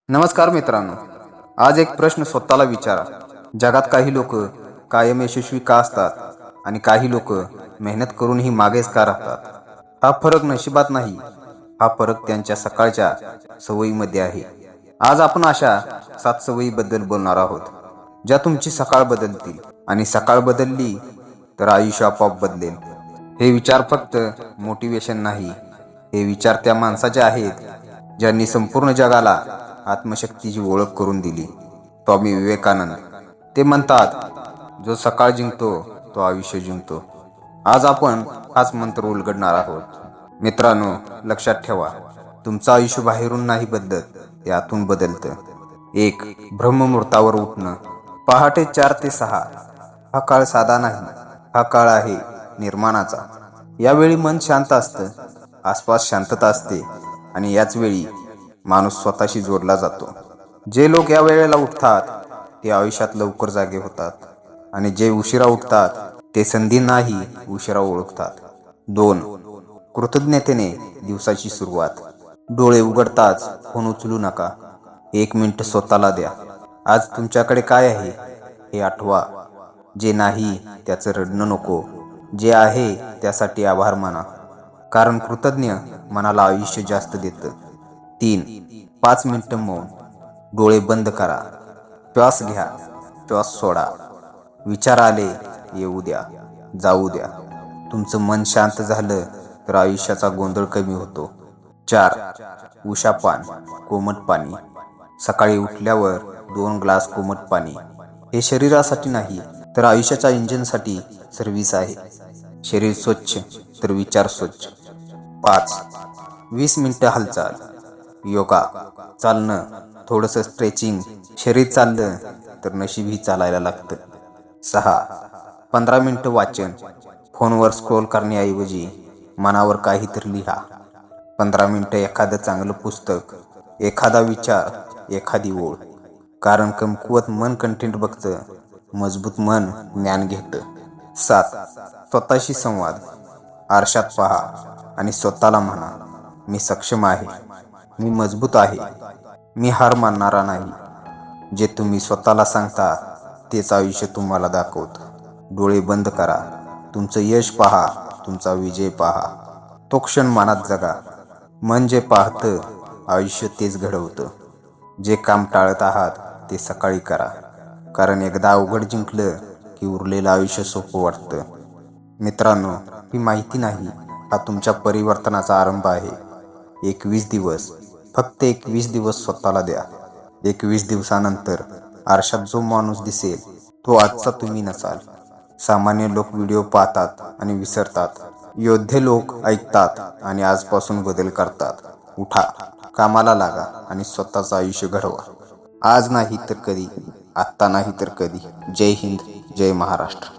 नमस्कार मित्रांनो, आज एक प्रश्न स्वतःला विचारा. जगात काही लोक कायम यशस्वी का असतात आणि काही लोक मेहनत करूनही मागेच का राहतात? हा फरक नशिबात नाही, हा फरक त्यांच्या सकाळच्या सवयीमध्ये आहे. आज आपण अशा 7 सवयीबद्दल बोलणार आहोत, ज्या तुमची सकाळ बदलतील. आणि सकाळ बदलली तर आयुष्य आपोआप बदलेल. हे विचार फक्त मोटिवेशन नाही, हे विचार त्या माणसाचे आहेत ज्यांनी संपूर्ण जगाला आत्मशक्तीची ओळख करून दिली. स्वामी विवेकानंद. ते म्हणतात, जो सकाळ जिंकतो तो आयुष्य जिंकतो. आज आपण हाच मंत्र उलगडणार आहोत. मित्रांनो, लक्षात ठेवा, तुमचं आयुष्य बाहेरून नाही बदलत, ते आतून बदलतं. 1. ब्रह्ममुहूर्तावर उठणं. पहाटे 4 ते 6 हा काळ साधा नाही, हा काळ आहे निर्माणाचा. यावेळी मन शांत असतं, आसपास शांतता असते आणि याच वेळी माणूस स्वतःशी जोडला जातो. जे लोक या वेळेला उठतात ते आयुष्यात लवकर जागे होतात आणि जे उशिरा उठतात ते संधी नाही उशिरा ओळखतात. 2. कृतज्ञतेने दिवसाची सुरुवात. डोळे उघडताच फोन उचलू नका. 1 मिनिट स्वतःला द्या. आज तुमच्याकडे काय आहे हे आठवा. जे नाही त्याचं रडणं नको, जे आहे त्यासाठी आभार माना, कारण कृतज्ञ मनाला आयुष्य जास्त देतं. 3. 5 मिनिटं मौन. डोळे बंद करा. श्वास घ्या, श्वास सोडा. विचार आले येऊ द्या, जाऊ द्या. तुमचं मन शांत झालं तर आयुष्याचा गोंधळ कमी होतो. 4. उषापान, कोमट पाणी. सकाळी उठल्यावर 2 ग्लास कोमट पाणी. हे शरीरासाठी नाही तर आयुष्याच्या इंजिनसाठी सर्व्हिस आहे. शरीर स्वच्छ तर विचार स्वच्छ. 5. 20 मिनिटं हालचाल. योगा, चालणं, थोडंसं स्ट्रेचिंग. शरीर चाललं तर नशीबही चालायला लागतं. 6. 15 मिनिटं वाचन. फोनवर स्क्रोल करण्याऐवजी मनावर काहीतरी लिहा. 15 मिनिटं एखादं चांगलं पुस्तक, एखादा विचार, एखादी ओळ. कारण कमकुवत मन कंटेंट बघतं, मजबूत मन ज्ञान घेतं. 7. स्वतःशी संवाद. आरशात पहा आणि स्वतःला म्हणा, मी सक्षम आहे, मी मजबूत आहे, मी हार मानणारा नाही. जे तुम्ही स्वतःला सांगता तेच आयुष्य तुम्हाला दाखवतं. डोळे बंद करा. तुमचं यश पहा, तुमचा विजय पहा. तो क्षण मनात जगा. मन जे पाहतं आयुष्य तेच घडवतं. जे काम टाळत आहात ते सकाळी करा, कारण एकदा अवघड जिंकलं की उरलेलं आयुष्य सोपं वाटतं. मित्रांनो, ही माहिती नाही, हा तुमच्या परिवर्तनाचा आरंभ आहे. 21 दिवस, फक्त 21 दिवस स्वतःला द्या. 21 दिवसानंतर आरशात जो माणूस दिसेल तो आजचा तुम्ही नसाल. सामान्य लोक व्हिडिओ पाहतात आणि विसरतात. योद्धे लोक ऐकतात आणि आजपासून बदल करतात. उठा, कामाला लागा आणि स्वतःचं आयुष्य घडवा. आज नाही तर कधी, आत्ता नाही तर कधी. जय हिंद, जय महाराष्ट्र.